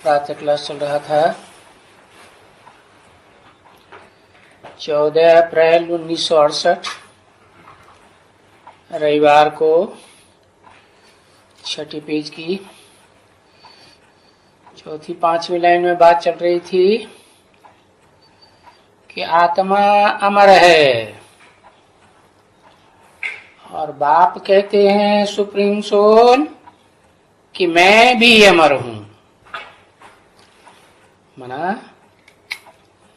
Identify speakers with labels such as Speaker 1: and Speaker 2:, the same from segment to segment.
Speaker 1: प्रातः क्लास चल रहा था। 14 अप्रैल 1968 रविवार को छठी पेज की चौथी पांचवी लाइन में बात चल रही थी कि आत्मा अमर है और बाप कहते हैं सुप्रीम सोल कि मैं भी अमर हूं। मना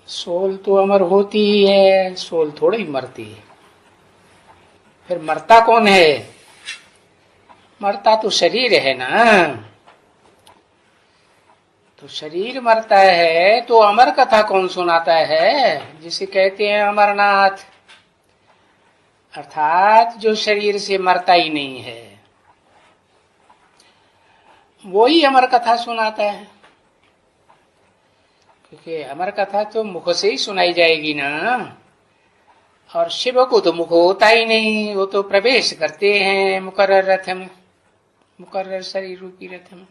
Speaker 1: सोल तो अमर होती ही है, सोल थोड़ी मरती है। फिर मरता कौन है? मरता तो शरीर है ना। तो शरीर मरता है तो अमर कथा कौन सुनाता है? जिसे कहते हैं अमरनाथ, अर्थात जो शरीर से मरता ही नहीं है, वो ही अमर कथा सुनाता है। क्योंकि अमर कथा तो मुख से ही सुनाई जाएगी ना, और शिव को तो मुख होता ही नहीं, वो तो प्रवेश करते हैं मुकर्रर रथ में, मुकर्रर शरीर रूपी रथ में।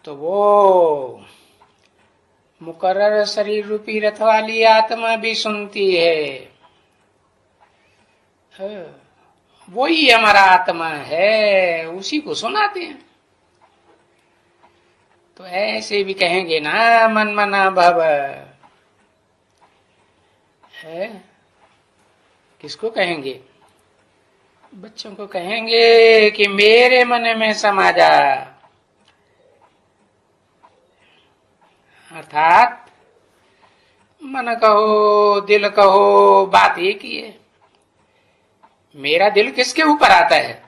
Speaker 1: तो वो मुकर्रर शरीर रूपी रथ वाली आत्मा भी सुनती है, वही हमारा आत्मा है, उसी को सुनाते हैं। तो ऐसे भी कहेंगे ना, मन मना भव है। किसको कहेंगे? बच्चों को कहेंगे कि मेरे मन में समा जा, अर्थात मन कहो दिल कहो, बात एक ही है। मेरा दिल किसके ऊपर आता है?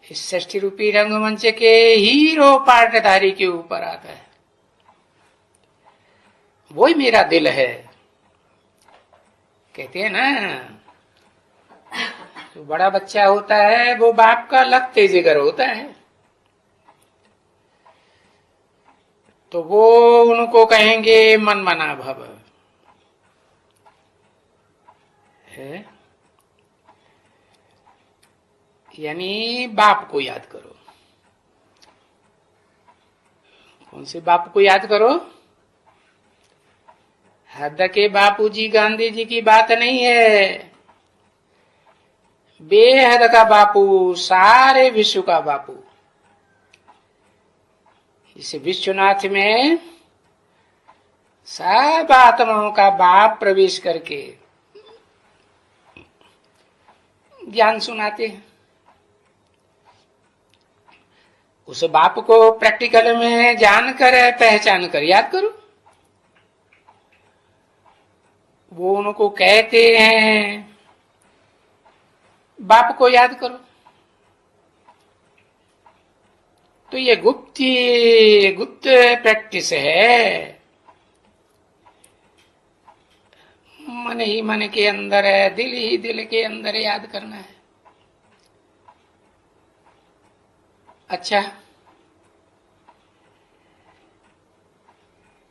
Speaker 1: इस षष्ठी रूपी रंगमंच के हीरो पाटधारी के ऊपर आता है, वही मेरा दिल है। कहते हैं ना, जो बड़ा बच्चा होता है वो बाप का लगते जिगर होता है, तो वो उनको कहेंगे मन मना भव है, यानी बाप को याद करो। कौन से बाप को याद करो? हद के बापूजी गांधी जी की बात नहीं है, बेहद का बापू, सारे विश्व का बापू। इस विश्वनाथ में सब आत्माओं का बाप प्रवेश करके ज्ञान सुनाते हैं। उस बाप को प्रैक्टिकल में जानकर पहचान कर याद करो। वो उनको कहते हैं बाप को याद करो। तो ये गुप्त प्रैक्टिस है, मन ही मन के अंदर है, दिल ही दिल के अंदर याद करना है। अच्छा,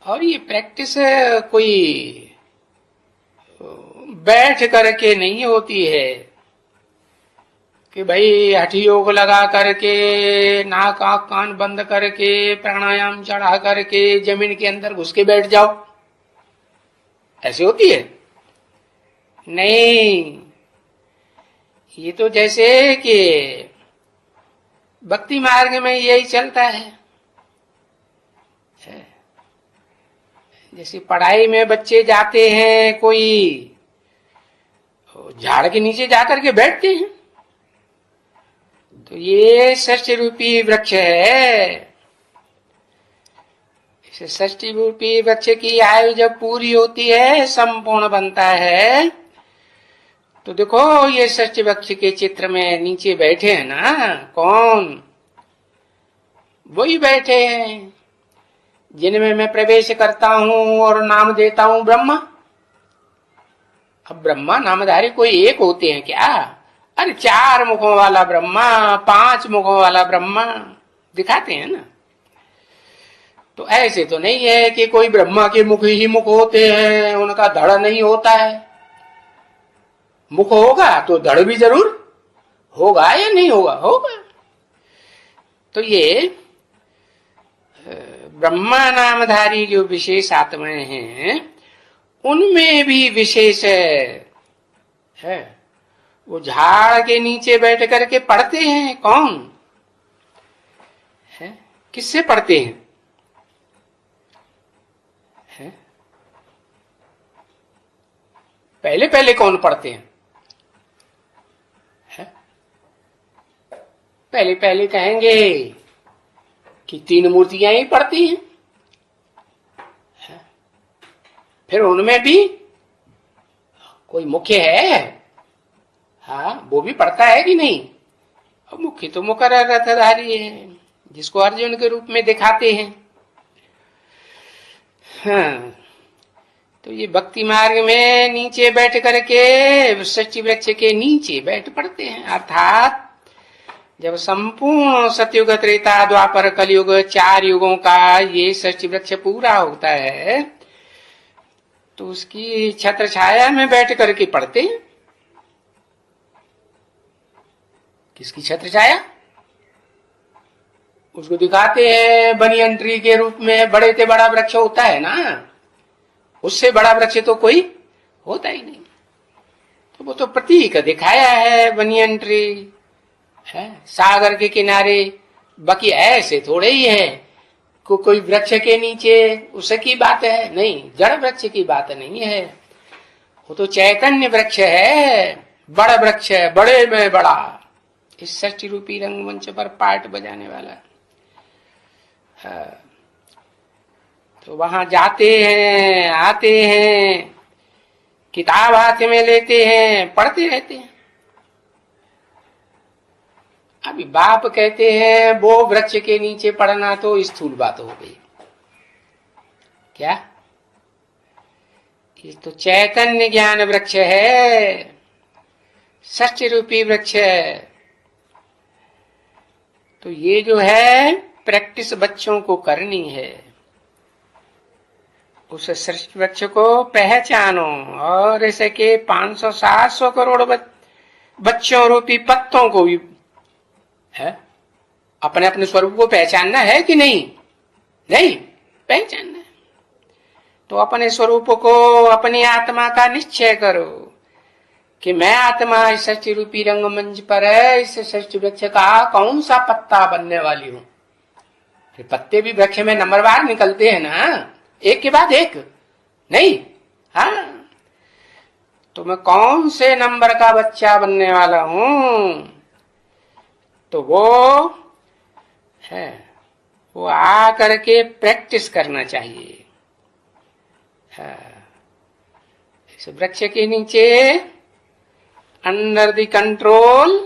Speaker 1: और ये प्रैक्टिस कोई बैठ करके नहीं होती है कि भाई हठ योग लगा करके, नाक आंख कान बंद करके, प्राणायाम चढ़ा करके जमीन के अंदर घुस के बैठ जाओ, ऐसे होती है? नहीं, ये तो जैसे कि भक्ति मार्ग में यही चलता है। जैसे पढ़ाई में बच्चे जाते हैं, कोई झाड़ के नीचे जाकर के बैठते हैं, तो ये षष्ठी रूपी वृक्ष है। इस षष्ठी रूपी वृक्ष की आयु जब पूरी होती है, संपूर्ण बनता है, तो देखो ये षष्ठी वृक्ष के चित्र में नीचे बैठे हैं ना, कौन? वही बैठे हैं जिनमें मैं प्रवेश करता हूं और नाम देता हूं ब्रह्मा। अब ब्रह्मा नामधारी कोई एक होते हैं क्या? अरे 4 मुखों वाला ब्रह्मा, 5 मुखों वाला ब्रह्मा दिखाते हैं ना। तो ऐसे तो नहीं है कि कोई ब्रह्मा के मुख ही मुख होते हैं, उनका धड़ नहीं होता है। मुख होगा तो धड़ भी जरूर होगा या नहीं होगा? होगा। तो ये ब्रह्मा नामधारी जो विशेष आत्माएं हैं उनमें भी विशेष है। वो झाड़ के नीचे बैठ करके पढ़ते हैं। कौन है? किससे पढ़ते हैं? है? पहले पहले कौन पढ़ते हैं? है? पहले पहले कहेंगे कि तीन मूर्तियां ही पढ़ती हैं। है? फिर उनमें भी कोई मुख्य है? हाँ, वो भी पढ़ता है कि नहीं? अब मुख्य तो मुकर्रर रथधारी है, जिसको अर्जुन के रूप में दिखाते हैं। हाँ, तो ये भक्ति मार्ग में नीचे बैठ करके सृष्टि वृक्ष के नीचे बैठ पड़ते हैं। अर्थात जब संपूर्ण सतयुग, त्रेता, द्वापर, कलयुग, 4 युगों का ये सृष्टि वृक्ष पूरा होता है तो उसकी छत्र छाया में बैठ करके पढ़ते हैं। किसकी छत्र छाया? उसको दिखाते हैं बनियन ट्री के रूप में। बड़े से बड़ा वृक्ष होता है ना, उससे बड़ा वृक्ष तो कोई होता ही नहीं। तो वो तो प्रतीक दिखाया है बनियन ट्री है सागर के किनारे। बाकी ऐसे थोड़े ही है कोई वृक्ष के नीचे उसकी बात है, नहीं, जड़ वृक्ष की बात नहीं है। वो तो चैतन्य वृक्ष है, बड़ा वृक्ष है, बड़े में बड़ा। इस सृष्टि रूपी रंगमंच पर पार्ट बजाने वाला। तो वहां जाते हैं, आते हैं, किताब हाथ में लेते हैं, पढ़ते रहते हैं। अभी बाप कहते हैं वो वृक्ष के नीचे पढ़ना तो स्थूल बात हो गई। क्या? ये तो चैतन्य ज्ञान वृक्ष है, सृष्टि रूपी वृक्ष है। तो ये जो है प्रैक्टिस बच्चों को करनी है। उस सृष्टि वृक्ष को पहचानो और ऐसे के 500-700 करोड़ बच्चों रूपी पत्तों को भी है अपने अपने स्वरूप को पहचानना है कि नहीं? नहीं पहचानना है तो अपने स्वरूप को, अपनी आत्मा का निश्चय करो कि मैं आत्मा इस सृष्टि रूपी रंगमंच पर है, इस सृष्टि वृक्ष का कौन सा पत्ता बनने वाली हूं। फिर पत्ते भी वृक्ष में नंबरवार निकलते हैं ना, एक के बाद एक, नहीं? हाँ, तो मैं कौन से नंबर का बच्चा बनने वाला हूं? तो वो है, वो आ करके प्रैक्टिस करना चाहिए। इस वृक्ष के नीचे अंडर द कंट्रोल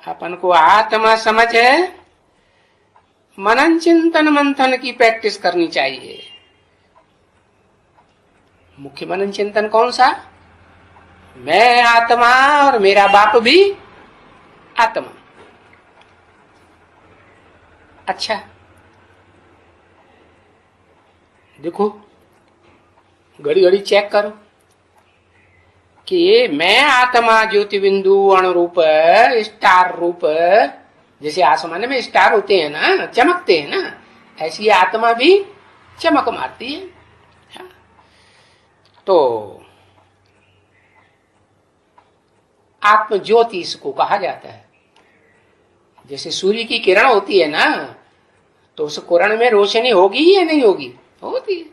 Speaker 1: अपन को आत्मा समझ है, मनन चिंतन मंथन की प्रैक्टिस करनी चाहिए। मुख्य मनन चिंतन कौन सा? मैं आत्मा और मेरा बाप भी आत्मा। अच्छा देखो, घड़ी घड़ी चेक करो कि ये मैं आत्मा ज्योति बिंदु अणु रूप स्टार रूप, जैसे आसमान में स्टार होते हैं ना, चमकते हैं ना, ऐसी आत्मा भी चमक मारती है। तो आत्म ज्योति इसको कहा जाता है। जैसे सूर्य की किरण होती है ना, तो उस किरण में रोशनी होगी या नहीं होगी? होती है।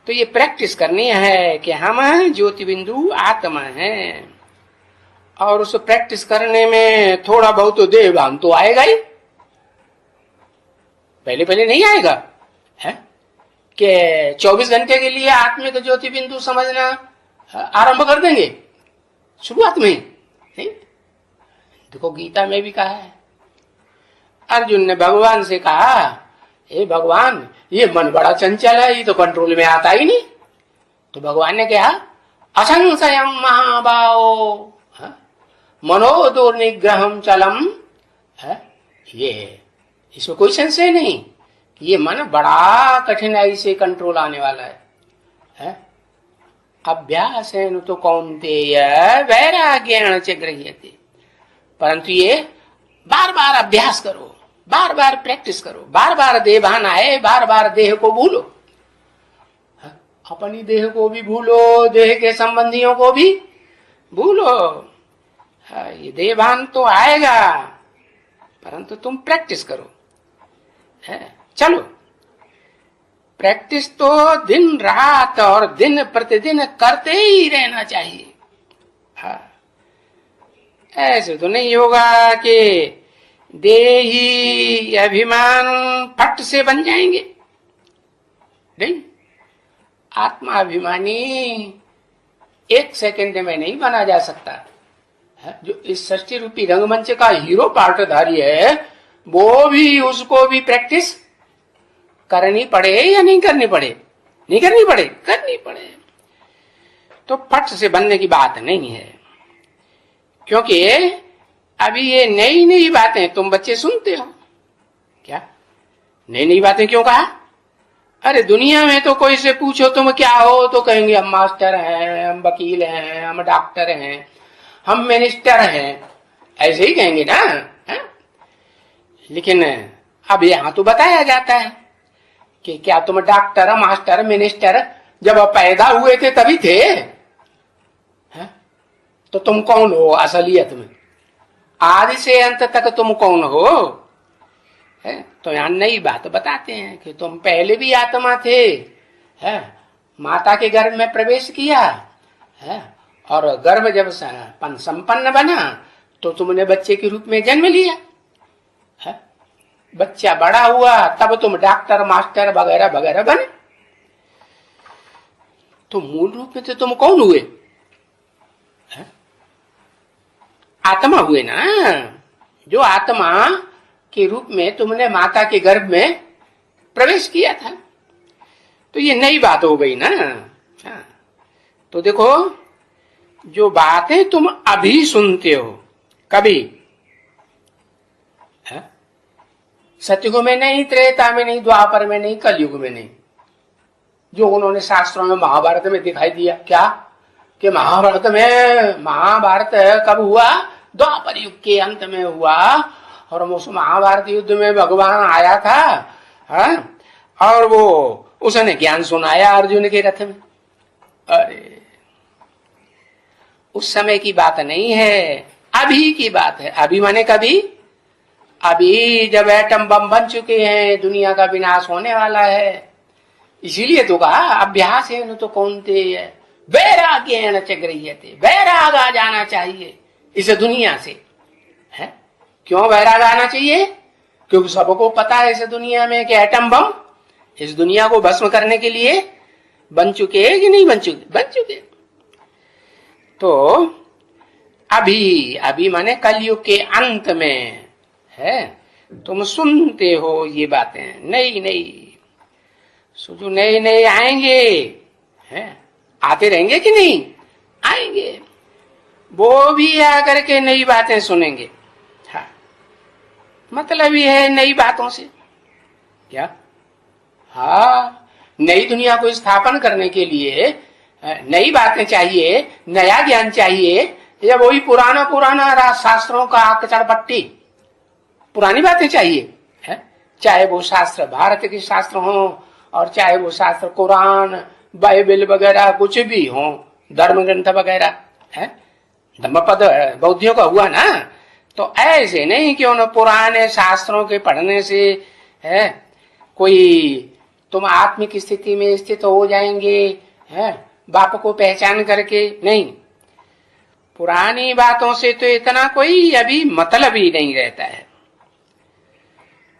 Speaker 1: तो ये प्रैक्टिस करनी है कि हम ज्योति बिंदु आत्मा हैं, और उस प्रैक्टिस करने में थोड़ा बहुत तो देह भान तो आएगा ही। पहले पहले नहीं आएगा है कि 24 घंटे के लिए आत्मिक ज्योति बिंदु समझना आरंभ कर देंगे शुरुआत में ही, नहीं? देखो गीता में भी कहा है, अर्जुन ने भगवान से कहा, हे भगवान ये मन बड़ा चंचल है, ये तो कंट्रोल में आता ही नहीं। तो भगवान ने कहा, असंशयम महाबाहो मनोदुर्निग्रहम चलम है, ये इसमें कोई संशय नहीं कि ये मन बड़ा कठिनाई से कंट्रोल आने वाला है? अभ्यास है तो कौन्तेय वैराग्येण च गृह्यते, परंतु ये बार बार अभ्यास करो, बार बार प्रैक्टिस करो, बार बार देह भान आए, बार बार देह को भूलो, अपनी देह को भी भूलो, देह के संबंधियों को भी भूलो। ये देह भान तो आएगा, परंतु तुम प्रैक्टिस करो। चलो, प्रैक्टिस तो दिन रात और दिन प्रतिदिन करते ही रहना चाहिए। ऐसे तो नहीं होगा कि देही अभिमान फट से बन जाएंगे, नहीं। आत्माभिमानी एक सेकंड में नहीं बना जा सकता। जो इस सृष्टि रूपी रंगमंच का हीरो पार्टधारी है, वो भी, उसको भी प्रैक्टिस करनी पड़े या नहीं करनी पड़े? नहीं करनी पड़े? करनी पड़े। तो फट से बनने की बात नहीं है, क्योंकि अभी ये नई नई बातें तुम बच्चे सुनते हो। क्या नई नई बातें क्यों कहा? अरे दुनिया में तो कोई से पूछो तुम क्या हो, तो कहेंगे हम मास्टर हैं, हम वकील हैं, हम डॉक्टर हैं, हम मिनिस्टर हैं, ऐसे ही कहेंगे ना, है? लेकिन अब यहाँ तो बताया जाता है कि क्या तुम डॉक्टर, मास्टर, मिनिस्टर जब पैदा हुए थे तभी थे, है? तो तुम कौन हो असलियत में? आदि से अंत तक तुम कौन हो? है? तो यहाँ नई बात बताते हैं कि तुम पहले भी आत्मा थे, है? माता के गर्भ में प्रवेश किया, है? और गर्भ जब संपन्न बना तो तुमने बच्चे के रूप में जन्म लिया, है? बच्चा बड़ा हुआ तब तुम डॉक्टर, मास्टर वगैरह वगैरह बने। तो मूल रूप में तो तुम कौन हुए? है? आत्मा हुए ना। जो आत्मा के रूप में तुमने माता के गर्भ में प्रवेश किया था, तो ये नई बात हो गई ना। तो देखो, जो बातें तुम अभी सुनते हो, कभी सतयुग में नहीं, त्रेता में नहीं, द्वापर में नहीं, कलयुग में नहीं, जो उन्होंने शास्त्रों में महाभारत में दिखाई दिया। क्या कि महाभारत कब हुआ? द्वापर युग के अंत में हुआ। और उस महाभारत युद्ध में भगवान आया था, है? और वो उसने ज्ञान सुनाया अर्जुन के रथ में। अरे उस समय की बात नहीं है, अभी की बात है। अभी माने कभी? अभी जब एटम बम बन चुके हैं, दुनिया का विनाश होने वाला है। इसीलिए तो कहा अभ्यास है न तो कौन्ते वैराग्येन च गृह्यते, वैराग आ जाना चाहिए इस दुनिया से, है? क्यों वैराग आना चाहिए? क्योंकि सबको पता है इस दुनिया में कि एटम बम इस दुनिया को भस्म करने के लिए बन चुके हैं कि नहीं बन चुके? बन चुके। तो अभी माने कलयुग के अंत में, है? तुम सुनते हो ये बातें नई नई। जो नए नए आएंगे, हैं? आते रहेंगे कि नहीं? आएंगे। वो भी आकर के नई बातें सुनेंगे। हाँ, मतलब ये है नई बातों से क्या? हाँ, नई दुनिया को स्थापन करने के लिए नई बातें चाहिए, नया ज्ञान चाहिए, या वही पुराना शास्त्रों का कचड़ पट्टी, पुरानी बातें चाहिए, है? चाहे वो शास्त्र भारत के शास्त्र हो, और चाहे वो शास्त्र कुरान, बाइबल वगैरह कुछ भी हो, धर्म ग्रंथ वगैरह, है? धम्मपद बौद्धियों का हुआ ना। तो ऐसे नहीं कि उन पुराने शास्त्रों के पढ़ने से, है, कोई तुम आत्मिक स्थिति में स्थित हो जाएंगे, है, बाप को पहचान करके। नहीं, पुरानी बातों से तो इतना कोई अभी मतलब ही नहीं रहता है।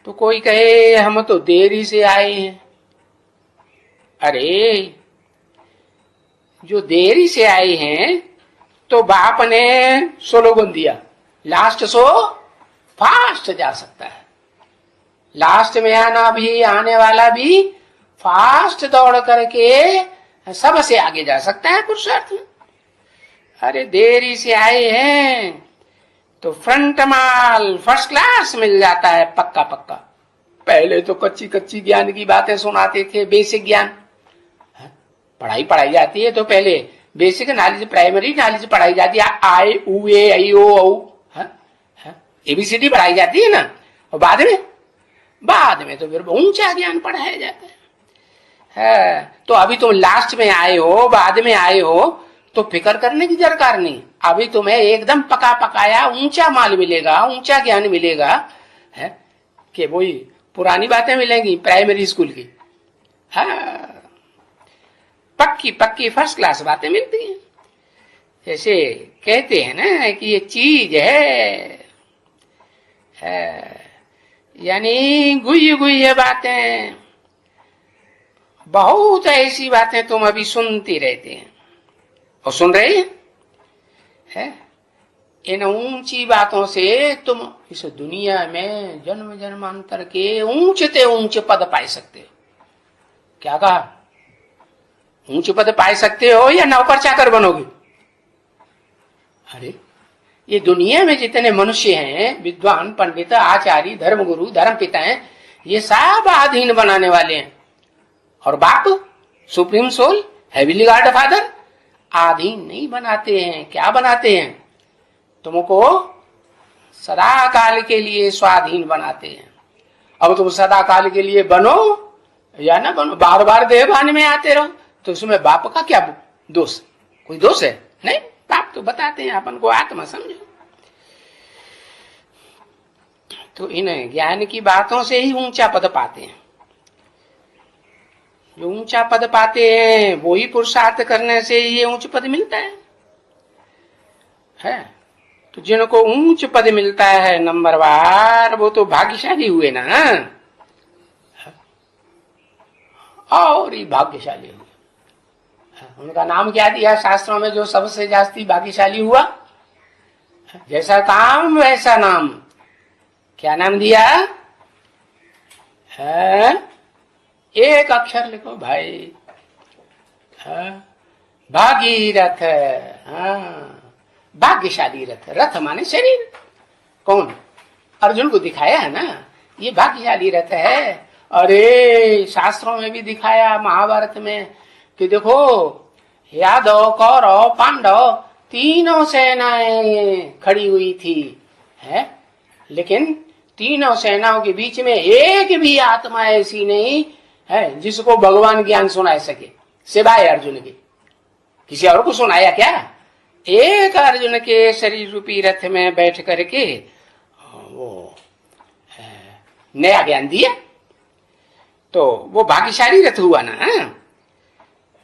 Speaker 1: तो कोई कहे हम तो देरी से आए हैं। अरे जो देरी से आए हैं तो बाप ने स्लोगन दिया, लास्ट सो फास्ट जा सकता है। लास्ट में आने वाला भी फास्ट दौड़ करके सबसे आगे जा सकता है पुरुषार्थ में। अरे देरी से आए हैं तो फ्रंट माल फर्स्ट क्लास मिल जाता है, पक्का पक्का। पहले तो कच्ची कच्ची ज्ञान की बातें सुनाते थे, बेसिक ज्ञान। पढ़ाई जाती है तो पहले बेसिक नॉलेज, प्राइमरी नॉलेज पढ़ाई जाती है, आए ऊ ए आई ओ औ, ABCD पढ़ाई जाती है ना, और बाद में तो फिर ऊंचा ज्ञान पढ़ाया जाता है। तो अभी तुम लास्ट में आए हो, बाद में आए हो, तो फिक्र करने की दरकार नहीं। अभी तुम्हें एकदम पका पकाया ऊंचा माल मिलेगा, ऊंचा ज्ञान मिलेगा, है कि वही पुरानी बातें मिलेंगी प्राइमरी स्कूल की। पक्की पक्की फर्स्ट क्लास बातें मिलती हैं। जैसे कहते हैं ना कि ये चीज है, यानी गुह्य गुह्य बातें, बहुत ऐसी बातें तुम अभी सुनती रहते हैं और सुन रहे हैं। इन ऊंची बातों से तुम इस दुनिया में जन्म जन्मांतर के ऊंचते ऊंच पद पाई सकते हो। क्या कहा? ऊंच पद पाई सकते हो या नौकर चाकर बनोगे? अरे ये दुनिया में जितने मनुष्य हैं, विद्वान, पंडित, आचार्य, धर्मगुरु, धर्म पिता हैं, ये सब अधीन बनाने वाले हैं। और बाप, supreme soul, heavenly God father, अधीन नहीं बनाते हैं। क्या बनाते हैं? तुमको सदा काल के लिए स्वाधीन बनाते हैं। अब तुम सदा काल के लिए बनो या ना बनो, बार बार देहभान में आते रहो, तो उसमें बाप का क्या दोष? कोई दोष है? नहीं। बाप तो बताते हैं अपन को आत्मा समझो। तो इन ज्ञान की बातों से ही ऊंचा पद पाते हैं। जो ऊंचा पद पाते हैं वो ही पुरुषार्थ करने से ये ऊंच पद मिलता है। तो जिनको ऊंच पद मिलता है नंबरवार, वो तो भाग्यशाली हुए ना, और ही भाग्यशाली हुए। उनका नाम क्या दिया शास्त्रों में? जो सबसे जास्ती भाग्यशाली हुआ, जैसा काम वैसा नाम। क्या नाम दिया है? एक अक्षर लिखो भाई, भागीरथ। भाग्यशाली रथ। रथ माने शरीर। कौन? अर्जुन को दिखाया है ना, ये भाग्यशाली रथ है। अरे शास्त्रों में भी दिखाया, महाभारत में, कि देखो यादव, कौरव, पांडव तीनों सेनाएं खड़ी हुई थी, है, लेकिन तीनों सेनाओं के बीच में एक भी आत्मा ऐसी नहीं है जिसको भगवान ज्ञान सुना सके, सिवाय अर्जुन के। किसी और को सुनाया क्या? एक अर्जुन के शरीर रूपी रथ में बैठ करके वो नया ज्ञान दिया, तो वो भाग्यशाली रथ हुआ ना।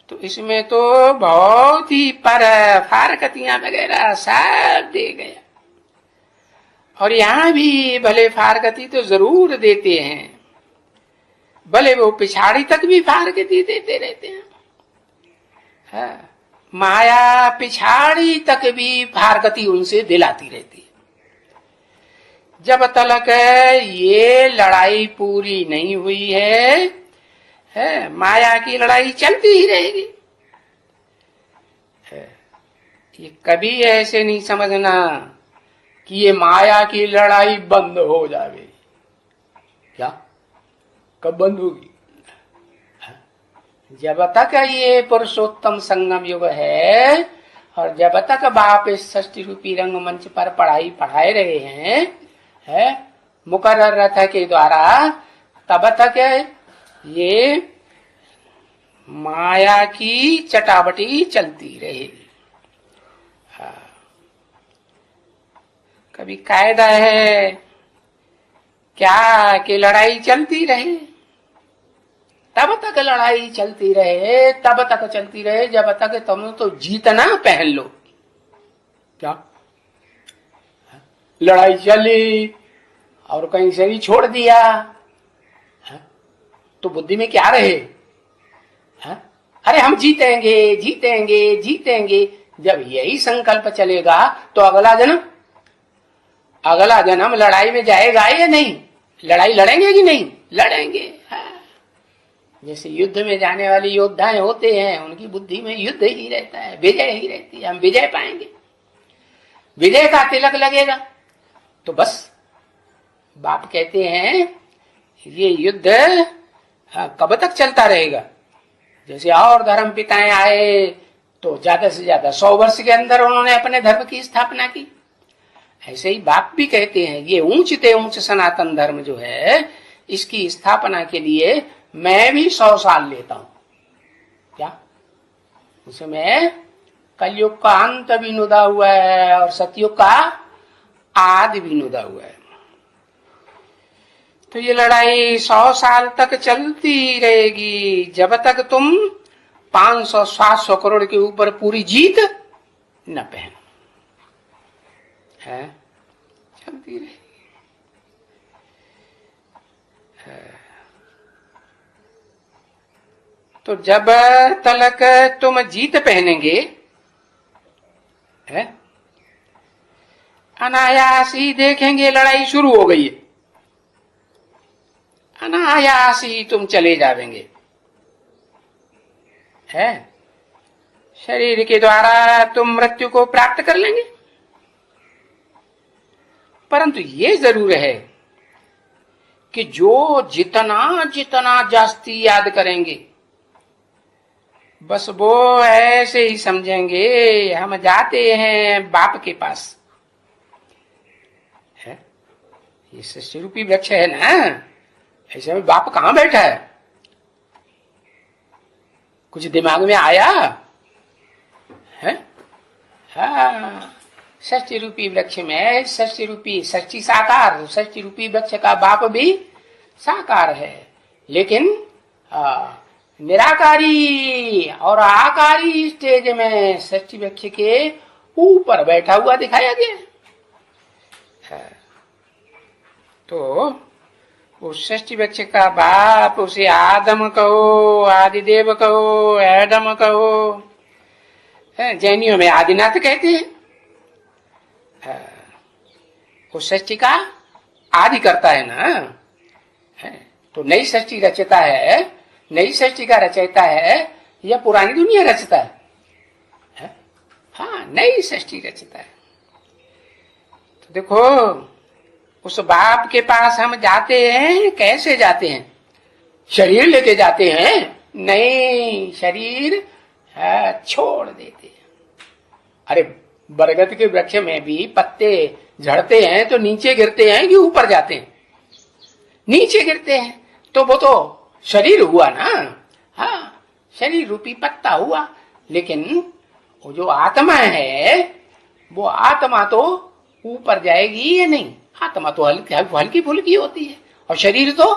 Speaker 1: तो इसमें तो बहुत ही फारकतियां वगैरह सब दे गया। और यहां भी भले फारकती तो जरूर देते हैं, भले वो पिछाड़ी तक भी फारकती देते रहते हैं। माया पिछाड़ी तक भी फारकती उनसे दिलाती रहती है। जब तक ये लड़ाई पूरी नहीं हुई है, माया की लड़ाई चलती ही रहेगी। ये कभी ऐसे नहीं समझना कि ये माया की लड़ाई बंद हो जाएगी। क्या? कब बंद होगी? जब तक ये पुरुषोत्तम संगम युग है, और जब तक बाप इस षष्ठी रूपी रंगमंच पर पढ़ाई पढ़ाए रहे हैं, मुकर्रर रथ के द्वारा, तब तक ये माया की चटाबटी चलती रहेगी। कभी कायदा है क्या कि लड़ाई चलती रहे? तब तक लड़ाई चलती रहे, तब तक चलती रहे जब तक तुम तो जीतना पहन लो। क्या? लड़ाई चली और कहीं से भी छोड़ दिया, तो बुद्धि में क्या रहे? अरे हम जीतेंगे जीतेंगे जीतेंगे। जब यही संकल्प चलेगा तो अगला जन्म लड़ाई में जाएगा या नहीं? लड़ाई लड़ेंगे कि नहीं? लड़ेंगे। जैसे युद्ध में जाने वाले योद्धाएं होते हैं, उनकी बुद्धि में युद्ध ही रहता है, विजय ही रहती है। हम विजय पाएंगे, विजय का तिलक लगेगा। तो बस बाप कहते हैं ये युद्ध कब तक चलता रहेगा? जैसे और धर्म पिताएं आए तो ज्यादा से ज्यादा 100 वर्ष के अंदर उन्होंने अपने धर्म की स्थापना की। ऐसे ही बाप भी कहते हैं ये ऊंचते ऊंच सनातन धर्म जो है इसकी स्थापना के लिए मैं भी 100 साल लेता हूं। क्या उसमें कलयुग का अंत भी नुदा हुआ है और सतयुग का आदि भी नुदा हुआ है। तो ये लड़ाई 100 साल तक चलती रहेगी जब तक तुम 500-700 करोड़ के ऊपर पूरी जीत न पहनो है, चलती रहेगी। तो जब तलक तुम जीत पहनेंगे है, अनायास ही देखेंगे लड़ाई शुरू हो गई है, अनायास ही तुम चले जाएंगे है, शरीर के द्वारा तुम मृत्यु को प्राप्त कर लेंगे। परंतु ये जरूर है कि जो जितना जितना जास्ती याद करेंगे बस वो ऐसे ही समझेंगे हम जाते हैं बाप के पास है। ये सृष्टि रूपी वृक्ष है ना, ऐसे में बाप कहां बैठा है, कुछ दिमाग में आया है? हाँ, षष्टि रूपी वृक्ष में षष्टि रूपी षष्टि साकार, षष्टि रूपी वृक्ष का बाप भी साकार है, लेकिन निराकारी और आकारी स्टेज में षष्टि वृक्ष के ऊपर बैठा हुआ दिखाया गया है। तो उस षष्टि वृक्ष का बाप उसे आदम कहो, आदिदेव कहो, एडम कहो, जैनियों में आदिनाथ कहते हैं। उस षष्टि का आदि करता है ना, तो नई षष्टि रचता है, नई षष्टि का रचयिता है या पुरानी दुनिया रचता है? हाँ, नई षष्टि रचता है। तो देखो उस बाप के पास हम जाते हैं, कैसे जाते हैं? शरीर लेके जाते हैं? नहीं, शरीर छोड़ देते हैं। अरे बरगद के वृक्ष में भी पत्ते झड़ते हैं तो नीचे गिरते हैं कि ऊपर जाते हैं? नीचे गिरते हैं। तो वो तो शरीर हुआ ना, हाँ, शरीर रूपी पत्ता हुआ, लेकिन वो जो आत्मा है वो आत्मा तो ऊपर जाएगी या नहीं? आत्मा तो हल्की फुल्की होती है और शरीर तो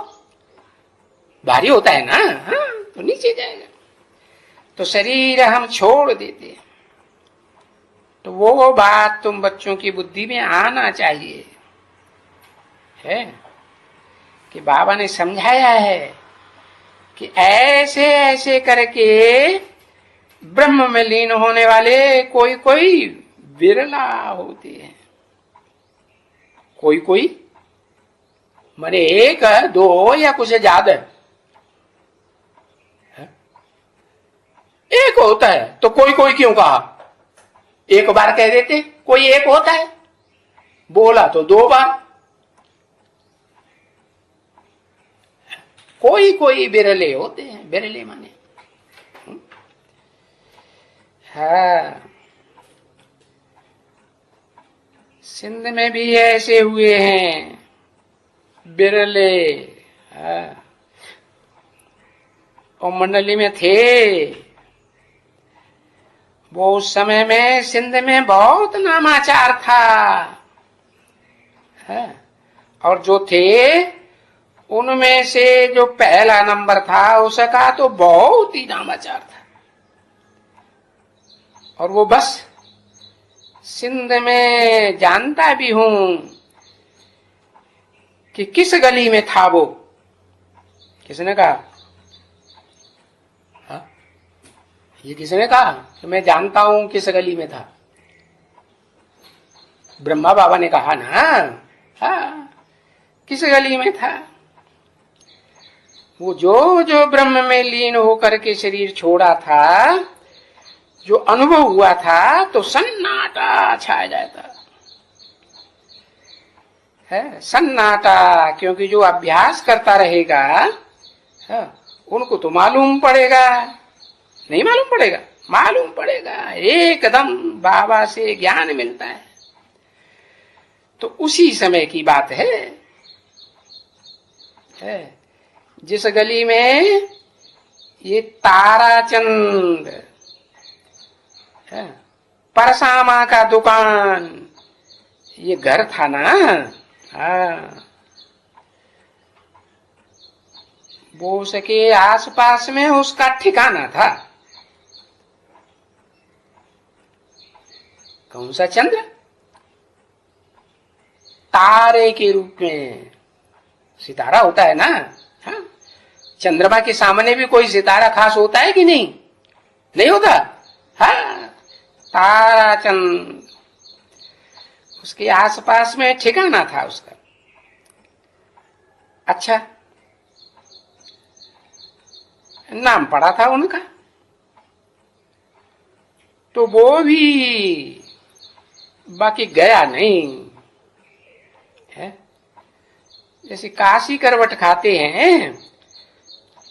Speaker 1: भारी होता है ना, हाँ, तो नीचे जाएगा। तो शरीर हम छोड़ देते हैं। तो वो बात तुम बच्चों की बुद्धि में आना चाहिए है कि बाबा ने समझाया है कि ऐसे ऐसे करके ब्रह्म में लीन होने वाले कोई कोई विरला होते हैं। कोई कोई माने एक दो या कुछ ज्यादा, एक होता है तो कोई कोई क्यों कहा? एक बार कह देते कोई एक होता है, बोला तो 2 बार। कोई कोई बिरले होते हैं, बिरले माने हाँ। सिंध में भी ऐसे हुए हैं बिरले, हाँ, और मंडली में थे वो। उस समय में सिंध में बहुत नामाचार था है? और जो थे उनमें से जो पहला नंबर था उसका तो बहुत ही नामाचार था। और वो बस सिंध में जानता भी हूं कि किस गली में था वो। किसने कहा? ये किसने कहा कि मैं जानता हूं किस गली में था? ब्रह्मा बाबा ने कहा ना, हाँ, किस गली में था? वो जो जो ब्रह्म में लीन होकर के शरीर छोड़ा था, जो अनुभव हुआ था, तो सन्नाटा छा जाता है, सन्नाटा। क्योंकि जो अभ्यास करता रहेगा है, उनको तो मालूम पड़ेगा, नहीं मालूम पड़ेगा? मालूम पड़ेगा, एकदम बाबा से ज्ञान मिलता है। तो उसी समय की बात है। जिस गली में ये ताराचंद परसामा का दुकान ये घर था ना, हाँ, वो उसके आसपास में उसका ठिकाना था। कौन सा चंद्र? तारे के रूप में सितारा होता है ना। हाँ, चंद्रमा के सामने भी कोई सितारा खास होता है कि नहीं? नहीं होता। हाँ, ताराचंद उसके आसपास में ठिकाना था उसका। अच्छा, नाम पड़ा था उनका। तो वो भी बाकी गया नहीं है। जैसे काशी करवट खाते हैं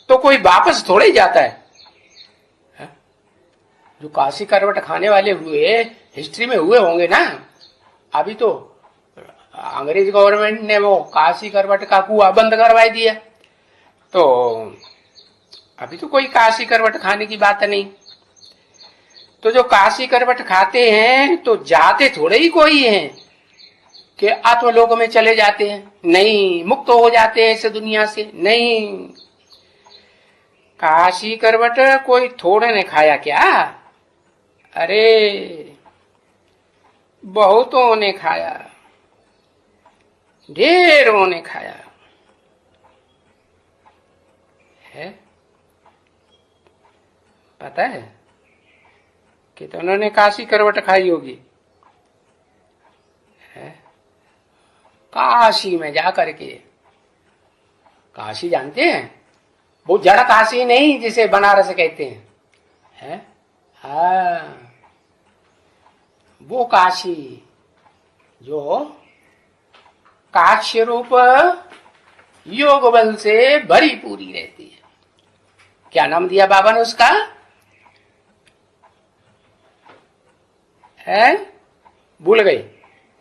Speaker 1: तो कोई वापस थोड़े ही जाता है। जो काशी करवट खाने वाले हुए हिस्ट्री में हुए होंगे ना। अभी तो अंग्रेज गवर्नमेंट ने वो काशी करवट का कुआं बंद करवा दिया, तो अभी तो कोई काशी करवट खाने की बात नहीं। तो जो काशी करवट खाते हैं तो जाते थोड़े ही कोई हैं कि आत्मलोक में चले जाते हैं। नहीं, मुक्त हो जाते हैं इस दुनिया से। नहीं, काशी करवट कोई थोड़े ने खाया क्या? अरे बहुतों ने खाया, ढेरों ने खाया है। पता है कि तो उन्होंने काशी करवट खाई होगी है? काशी में जाकर के। काशी जानते हैं? वो जड़ काशी नहीं जिसे बनारस कहते हैं। हाँ, वो काशी जो काक्ष्य रूप योग बल से भरी पूरी रहती है। क्या नाम दिया बाबा ने उसका? है, भूल गई।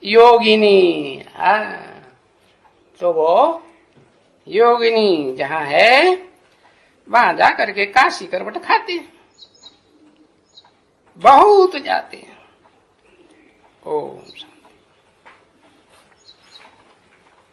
Speaker 1: योगिनी। तो वो योगिनी जहां है वहां जाकर के काशी करवट खाते हैं, बहुत जाते हैं। ओम